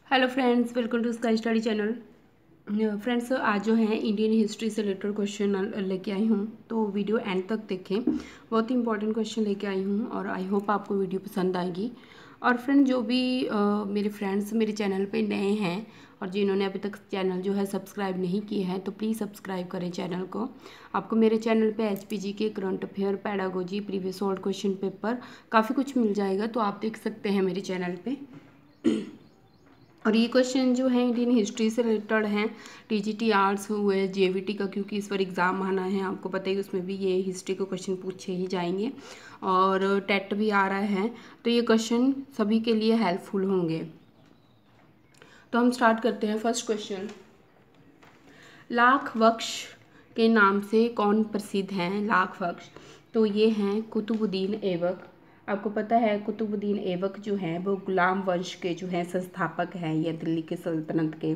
Hello friends, welcome to sky study channel. Friends, आज जो है इंडियन हिस्ट्री से रिलेटेड क्वेश्चन लेके आई हूँ, तो वीडियो एंड तक देखें। बहुत ही इंपॉर्टेंट क्वेश्चन लेके आई हूँ और आई होप आपको वीडियो पसंद आएगी। और फ्रेंड, जो भी मेरे फ्रेंड्स मेरे चैनल पे नए हैं और जिन्होंने अभी तक चैनल जो है सब्सक्राइब नहीं किया है, तो प्लीज़ सब्सक्राइब करें चैनल को। आपको मेरे चैनल पे एचपीजी के current affair, pedagogy, previous old question paper काफ़ी कुछ मिल जाएगा, तो आप देख सकते हैं मेरे चैनल पर। और ये क्वेश्चन जो है इंडियन हिस्ट्री से रिलेटेड हैं। टीजीटी आर्ट्स हुए, जेवीटी का, क्योंकि इस पर एग्ज़ाम आना है, आपको पता ही, उसमें भी ये हिस्ट्री के क्वेश्चन पूछे ही जाएंगे। और टेट भी आ रहा है, तो ये क्वेश्चन सभी के लिए हेल्पफुल होंगे। तो हम स्टार्ट करते हैं। फर्स्ट क्वेश्चन, लाख वक्श के नाम से कौन प्रसिद्ध हैं? लाख वक्श, तो ये हैं कुतुबुद्दीन ऐबक। आपको पता है कुतुबुद्दीन ऐबक जो है वो गुलाम वंश के जो है संस्थापक हैं, या दिल्ली के सल्तनत के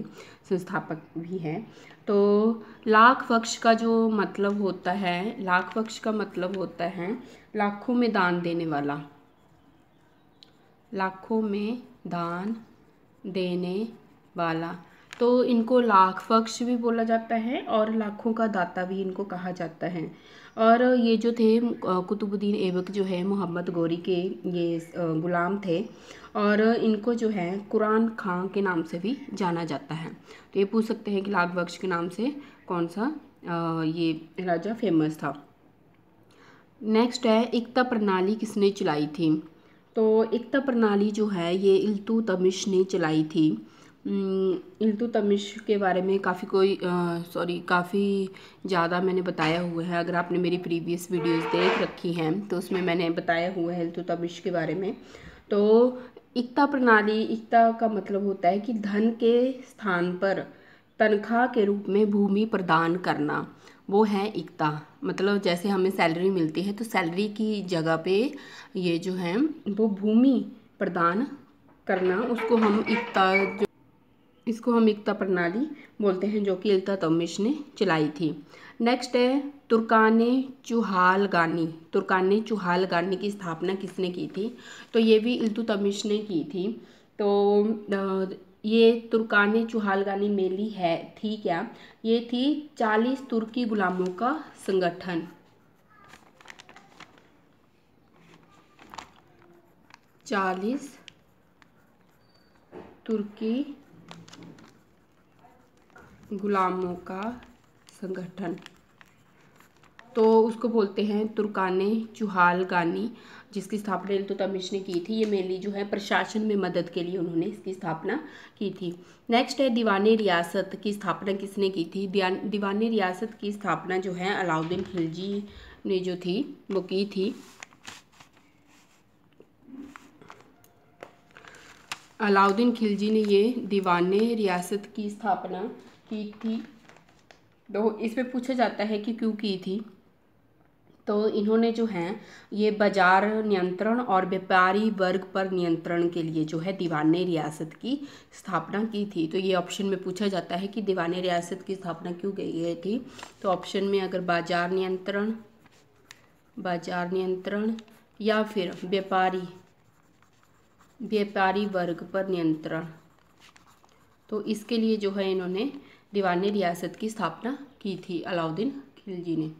संस्थापक भी हैं। तो लाख वक्श का जो मतलब होता है, लाख वक्श का मतलब होता है लाखों में दान देने वाला, लाखों में दान देने वाला। तो इनको लाख वक्श भी बोला जाता है और लाखों का दाता भी इनको कहा जाता है। और ये जो थे कुतुबुद्दीन ऐबक जो है मोहम्मद गौरी के ये गुलाम थे, और इनको जो है कुरान खां के नाम से भी जाना जाता है। तो ये पूछ सकते हैं कि लाख वक्श के नाम से कौन सा ये राजा फेमस था। नेक्स्ट है, एकता प्रणाली किसने चलाई थी? तो एकता प्रणाली जो है ये इल्तुतमिश ने चलाई थी। इल्तुतमिश के बारे में काफ़ी ज़्यादा मैंने बताया हुआ है। अगर आपने मेरी प्रीवियस वीडियोस देख रखी हैं तो उसमें मैंने बताया हुआ है इल्तुतमिश के बारे में। तो एकता प्रणाली, एकता का मतलब होता है कि धन के स्थान पर तनख्वाह के रूप में भूमि प्रदान करना, वो है एकता। मतलब जैसे हमें सैलरी मिलती है, तो सैलरी की जगह पे ये जो है वो भूमि प्रदान करना, इसको हम एकता प्रणाली बोलते हैं, जो कि इल्तुतमिश ने चलाई थी। नेक्स्ट है, तुर्काने चुहालगानी। तुर्काने चुहालगानी की स्थापना किसने की थी? तो ये भी इल्तुतमिश ने की थी। तो ये तुर्काने चुहालगानी मेनली थी क्या? ये थी 40 तुर्की गुलामों का संगठन। 40 तुर्की गुलामों का संगठन, तो उसको बोलते हैं तुर्काने चुहालगानी, जिसकी स्थापना इल्तुतमिश ने की थी। ये मेनली जो है प्रशासन में मदद के लिए उन्होंने इसकी स्थापना की थी। नेक्स्ट है, दीवाने रियासत की स्थापना किसने की थी? दीवाने रियासत की स्थापना जो है अलाउद्दीन खिलजी ने जो थी वो की थी। अलाउद्दीन खिलजी ने ये दीवाने रियासत की स्थापना की थी। तो इसमें पूछा जाता है कि क्यों की थी। तो इन्होंने जो है ये बाजार नियंत्रण और व्यापारी वर्ग पर नियंत्रण के लिए जो है दीवाने रियासत की स्थापना की थी। तो ये ऑप्शन में पूछा जाता है कि दीवाने रियासत की स्थापना क्यों की गई थी। तो ऑप्शन में अगर बाजार नियंत्रण या फिर व्यापारी वर्ग पर नियंत्रण, तो इसके लिए जो है इन्होंने दीवाने रियासत की स्थापना की थी अलाउद्दीन खिलजी ने।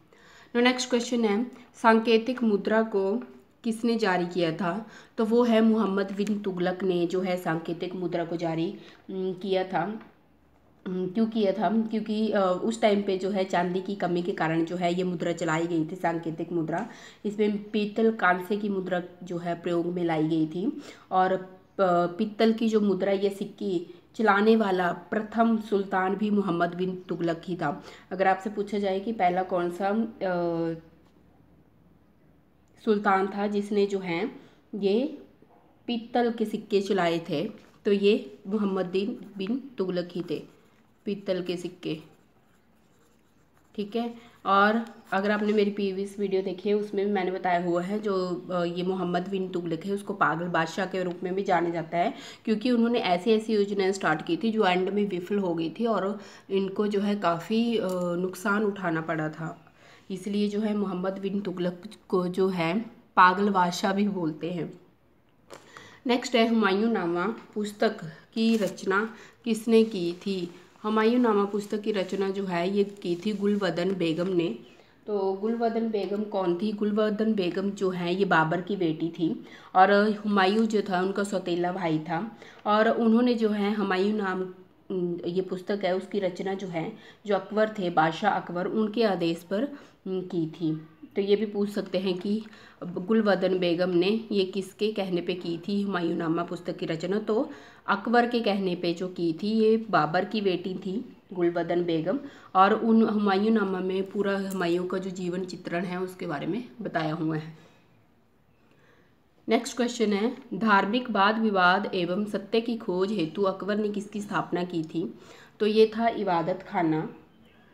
नेक्स्ट क्वेश्चन है, सांकेतिक मुद्रा को किसने जारी किया था? तो वो है मोहम्मद बिन तुगलक ने जो है सांकेतिक मुद्रा को जारी किया था। क्यों किया था? क्योंकि उस टाइम पे जो है चांदी की कमी के कारण जो है ये मुद्रा चलाई गई थी, सांकेतिक मुद्रा। इसमें पीतल कांसे की मुद्रा जो है प्रयोग में लाई गई थी। और पीतल की जो मुद्रा, ये सिक्की चलाने वाला प्रथम सुल्तान भी मोहम्मद बिन तुगलक ही था। अगर आपसे पूछा जाए कि पहला कौन सा सुल्तान था जिसने जो है ये पीतल के सिक्के चलाए थे, तो ये मोहम्मद बिन तुगलक ही थे, पीतल के सिक्के। ठीक है। और अगर आपने मेरी प्रीवियस वीडियो देखी है उसमें भी मैंने बताया हुआ है, जो ये मोहम्मद बिन तुगलक है उसको पागल बादशाह के रूप में भी जाना जाता है, क्योंकि उन्होंने ऐसी ऐसी योजनाएं स्टार्ट की थी जो एंड में विफल हो गई थी और इनको जो है काफ़ी नुकसान उठाना पड़ा था। इसलिए जो है मोहम्मद बिन तुगलक को जो है पागल बादशाह भी बोलते हैं। नेक्स्ट है हुमायूंनामा पुस्तक की रचना किसने की थी। हुमायूंनामा पुस्तक की रचना जो है ये की थी गुलबदन बेगम ने। तो गुलबदन बेगम कौन थी? गुलबदन बेगम जो है ये बाबर की बेटी थी और हुमायूं जो था उनका सौतेला भाई था। और उन्होंने जो है हुमायूं नाम ये पुस्तक है उसकी रचना जो है जो अकबर थे, बादशाह अकबर, उनके आदेश पर की थी। तो ये भी पूछ सकते हैं कि गुलबदन बेगम ने ये किसके कहने पे की थी हुमायूंनामा पुस्तक की रचना। तो अकबर के कहने पे जो की थी, ये बाबर की बेटी थी गुलबदन बेगम। और उन हुमायूंनामा में पूरा हुमायूं का जो जीवन चित्रण है उसके बारे में बताया हुआ है। नेक्स्ट क्वेश्चन है धार्मिक वाद विवाद एवं सत्य की खोज हेतु अकबर ने किसकी स्थापना की थी। तो ये था इबादत खाना।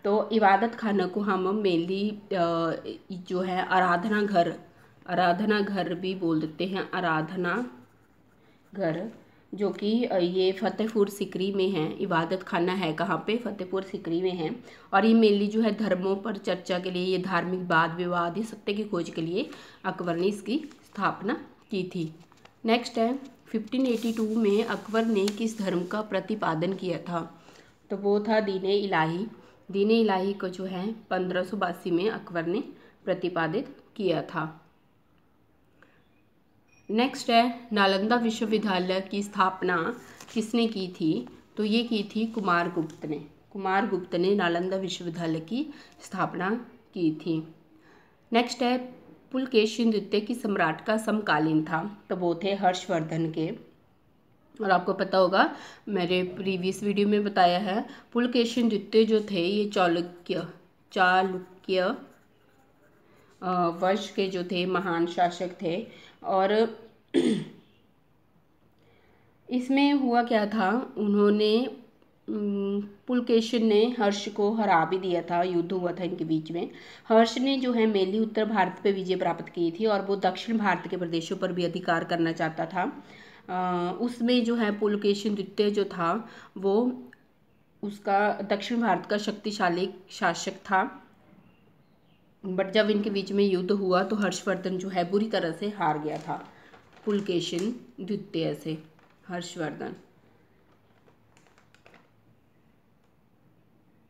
तो इबादत खाना को हम मेनली जो है आराधना घर भी बोल देते हैं। आराधना घर जो कि ये फतेहपुर सिकरी में है। इबादत खाना है कहाँ पे? फतेहपुर सिकरी में है। और ये मेनली जो है धर्मों पर चर्चा के लिए, ये धार्मिक वाद विवाद, ये सत्य की खोज के लिए अकबर ने इसकी स्थापना की थी। नेक्स्ट है 1582 में अकबर ने किस धर्म का प्रतिपादन किया था। तो वो था दीन-ए इलाही। दीन-ए इलाही को जो है 1582 में अकबर ने प्रतिपादित किया था। नेक्स्ट है नालंदा विश्वविद्यालय की स्थापना किसने की थी। तो ये की थी कुमारगुप्त ने। कुमारगुप्त ने नालंदा विश्वविद्यालय की स्थापना की थी। नेक्स्ट है पुलकेशिन द्वितीय की सम्राट का समकालीन था। तो वो थे हर्षवर्धन के। और आपको पता होगा मेरे प्रीवियस वीडियो में बताया है, पुलकेशिन द्वितीय जो थे ये चालुक्य वंश के जो थे महान शासक थे। और इसमें हुआ क्या था, उन्होंने पुलकेशिन ने हर्ष को हरा भी दिया था, युद्ध हुआ था इनके बीच में। हर्ष ने जो है मेनली उत्तर भारत पे विजय प्राप्त की थी और वो दक्षिण भारत के प्रदेशों पर भी अधिकार करना चाहता था। उसमें जो है पुलकेशिन द्वितीय जो था वो उसका दक्षिण भारत का शक्तिशाली शासक था। बट जब इनके बीच में युद्ध हुआ तो हर्षवर्धन जो है बुरी तरह से हार गया था पुलकेशिन द्वितीय से। हर्षवर्धन,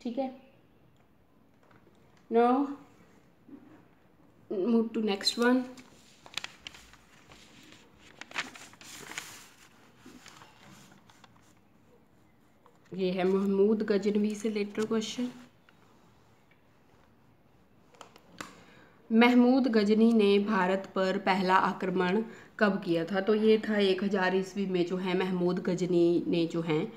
ठीक है। Now move to next one. ये है महमूद गजनवी से रिलेटेड क्वेश्चन। महमूद गजनी ने भारत पर पहला आक्रमण कब किया था। तो ये था 1000 ईस्वी में जो है महमूद गजनी ने जो है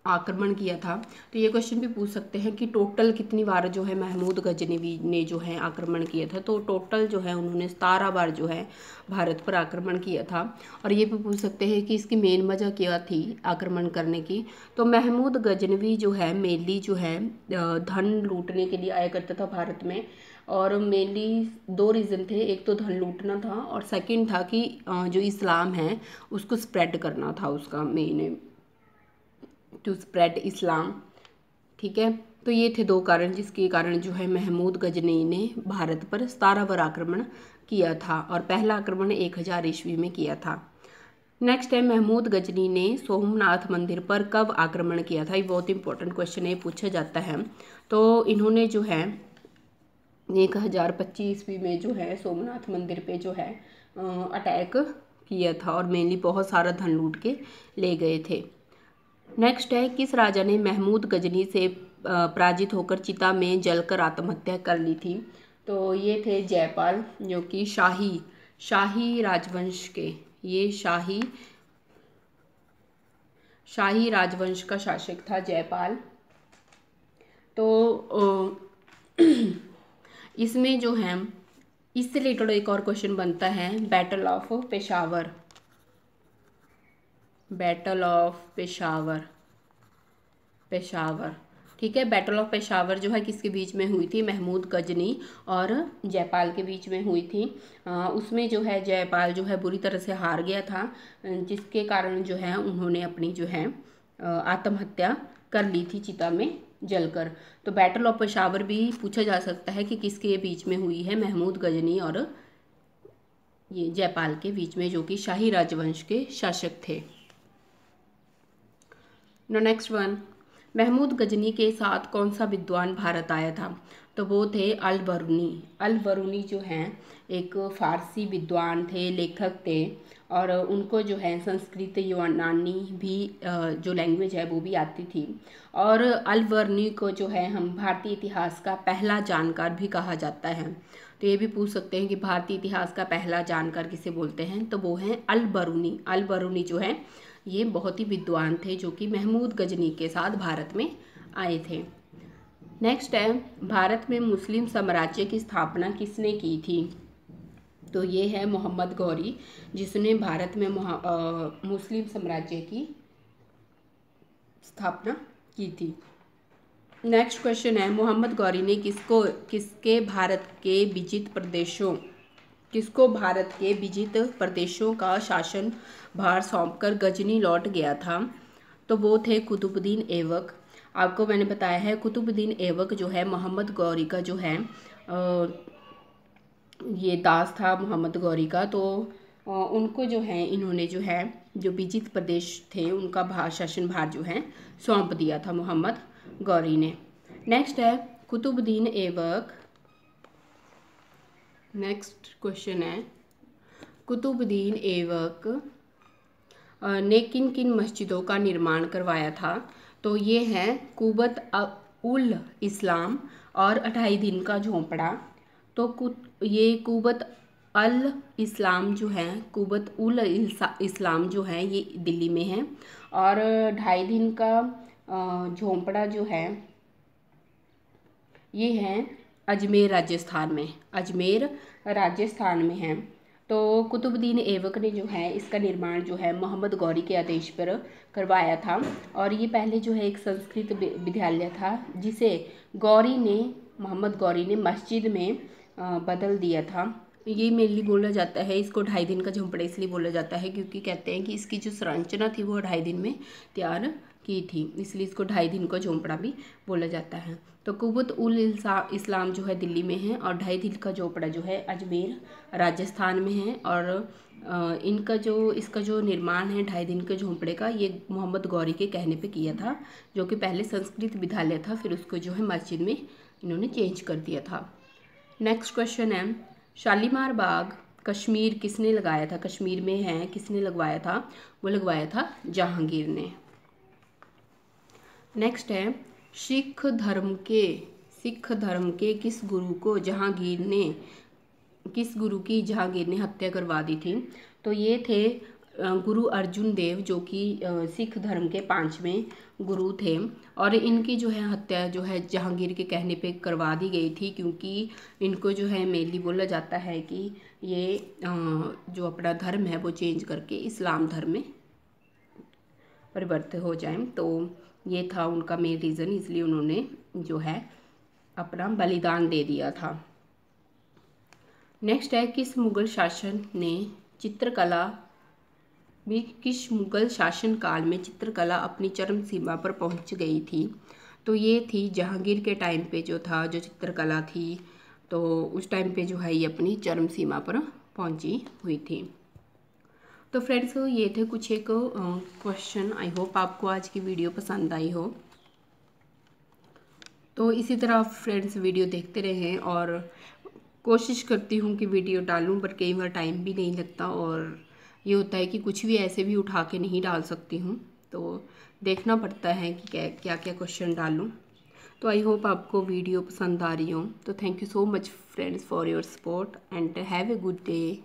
आक्रमण किया था। तो ये क्वेश्चन भी पूछ सकते हैं कि टोटल कितनी बार जो है महमूद गजनवी ने जो है आक्रमण किया था। तो टोटल जो है उन्होंने 17 बार जो है भारत पर आक्रमण किया था। और ये भी पूछ सकते हैं कि इसकी मेन वजह क्या थी आक्रमण करने की। तो महमूद गजनवी जो है मेनली जो है धन लूटने के लिए आया करता था भारत में। और मेनली 2 रीज़न थे, एक तो धन लूटना था और सेकंड था कि जो इस्लाम है उसको स्प्रेड करना था, उसका मेन टू स्प्रेड इस्लाम, ठीक है। तो ये थे 2 कारण जिसके कारण जो है महमूद गजनी ने भारत पर 17 बार आक्रमण किया था और पहला आक्रमण 1000 ईस्वी में किया था। नेक्स्ट है महमूद गजनी ने सोमनाथ मंदिर पर कब आक्रमण किया था। ये बहुत इंपॉर्टेंट क्वेश्चन है, पूछा जाता है। तो इन्होंने जो है 1025 ईस्वी में जो है सोमनाथ मंदिर पे जो है अटैक किया था और मेनली बहुत सारा धन लूट के ले गए थे। नेक्स्ट है किस राजा ने महमूद गजनी से पराजित होकर चिता में जलकर आत्महत्या कर ली थी। तो ये थे जयपाल जो कि शाही राजवंश के, ये शाही राजवंश का शासक था जयपाल। तो इसमें जो है इससे रिलेटेड एक और क्वेश्चन बनता है battle of Peshawar. Battle of Peshawar, ठीक है। बैटल ऑफ पेशावर जो है किसके बीच में हुई थी? महमूद गजनी और जयपाल के बीच में हुई थी। उसमें जो है जयपाल जो है बुरी तरह से हार गया था, जिसके कारण जो है उन्होंने अपनी जो है आत्महत्या कर ली थी चिता में जलकर। तो बैटल ऑफ पेशावर भी पूछा जा सकता है कि किसके बीच में हुई है? महमूद गजनी और ये जयपाल के बीच में, जो कि शाही राजवंश के शासक थे। नेक्स्ट वन, महमूद गजनी के साथ कौन सा विद्वान भारत आया था? तो वो थे अल बरूनी। अल बरूनी जो हैं एक फारसी विद्वान थे, लेखक थे, और उनको जो है संस्कृत, यूनानी भी जो लैंग्वेज है वो भी आती थी। और अल बरूनी को जो है हम भारतीय इतिहास का पहला जानकार भी कहा जाता है। तो ये भी पूछ सकते हैं कि भारतीय इतिहास का पहला जानकार किसे बोलते हैं, तो वो हैं अल बरूनी। अल बरूनी जो है ये बहुत ही विद्वान थे, जो कि महमूद गजनी के साथ भारत में आए थे। नेक्स्ट है, भारत में मुस्लिम साम्राज्य की स्थापना किसने की थी? तो ये है मोहम्मद गौरी, जिसने भारत में मुस्लिम साम्राज्य की स्थापना की थी। नेक्स्ट क्वेश्चन है, मोहम्मद गौरी ने किसको भारत के विजित प्रदेशों का शासन भार सौंपकर गजनी लौट गया था? तो वो थे कुतुबुद्दीन ऐबक। आपको मैंने बताया है कुतुबुद्दीन ऐबक जो है मोहम्मद गौरी का जो है ये दास था मोहम्मद गौरी का। तो उनको जो है इन्होंने जो है जो विजित प्रदेश थे उनका शासन भार जो है सौंप दिया था मोहम्मद गौरी ने। नेक्स्ट है कुतुबुद्दीन ऐबक। नेक्स्ट क्वेश्चन है, कुतुबुद्दीन ऐबक ने किन किन मस्जिदों का निर्माण करवाया था? तो ये है कुबत उल इस्लाम और 28 दिन का झोंपड़ा। तो ये कुबत अल इस्लाम जो है, कुबत उल इस्लाम जो है ये दिल्ली में है, और 2.5 दिन का झोंपड़ा जो है ये है अजमेर राजस्थान में है। तो कुतुबुद्दीन ऐबक ने जो है इसका निर्माण जो है मोहम्मद गौरी के आदेश पर करवाया था। और ये पहले जो है एक संस्कृत विद्यालय था, जिसे मोहम्मद गौरी ने मस्जिद में बदल दिया था। ये मेनली बोला जाता है, इसको 2.5 दिन का झोंपड़ा इसलिए बोला जाता है क्योंकि कहते हैं कि इसकी जो संरचना थी वो 2.5 दिन में तैयार की थी, इसलिए इसको 2.5 दिन का झोंपड़ा भी बोला जाता है। तो कुबत उल इस्लाम जो है दिल्ली में है, और 2.5 दिन का झोंपड़ा जो है अजमेर राजस्थान में है। और इसका जो निर्माण है 2.5 दिन के झोंपड़े का, ये मोहम्मद गौरी के कहने पे किया था, जो कि पहले संस्कृत विद्यालय था, फिर उसको जो है मस्जिद में इन्होंने चेंज कर दिया था। नेक्स्ट क्वेश्चन है, शालीमार बाग कश्मीर किसने लगाया था? कश्मीर में है, किसने लगवाया था? वो लगवाया था जहांगीर ने। नेक्स्ट है, सिख धर्म के किस गुरु की जहांगीर ने हत्या करवा दी थी? तो ये थे गुरु अर्जुन देव, जो कि सिख धर्म के 5वें गुरु थे। और इनकी जो है हत्या जो है जहांगीर के कहने पे करवा दी गई थी, क्योंकि इनको जो है मेनली बोला जाता है कि ये जो अपना धर्म है वो चेंज करके इस्लाम धर्म में परिवर्तित हो जाए। तो ये था उनका मेन रीज़न, इसलिए उन्होंने जो है अपना बलिदान दे दिया था। नेक्स्ट है, किस मुगल शासन काल में चित्रकला अपनी चरम सीमा पर पहुंच गई थी? तो ये थी जहांगीर के टाइम पे जो चित्रकला थी, तो उस टाइम पे जो है ये अपनी चरम सीमा पर पहुंची हुई थी। तो फ्रेंड्स ये थे कुछ एक क्वेश्चन। आई होप आपको आज की वीडियो पसंद आई हो। तो इसी तरह फ्रेंड्स वीडियो देखते रहें, और कोशिश करती हूँ कि वीडियो डालूँ, पर कई बार टाइम भी नहीं लगता, और ये होता है कि कुछ भी ऐसे भी उठा के नहीं डाल सकती हूँ, तो देखना पड़ता है कि क्या क्या क्वेश्चन डालूँ। तो आई होप आपको वीडियो पसंद आ रही हो। तो thank you so much friends for your support and have a good day.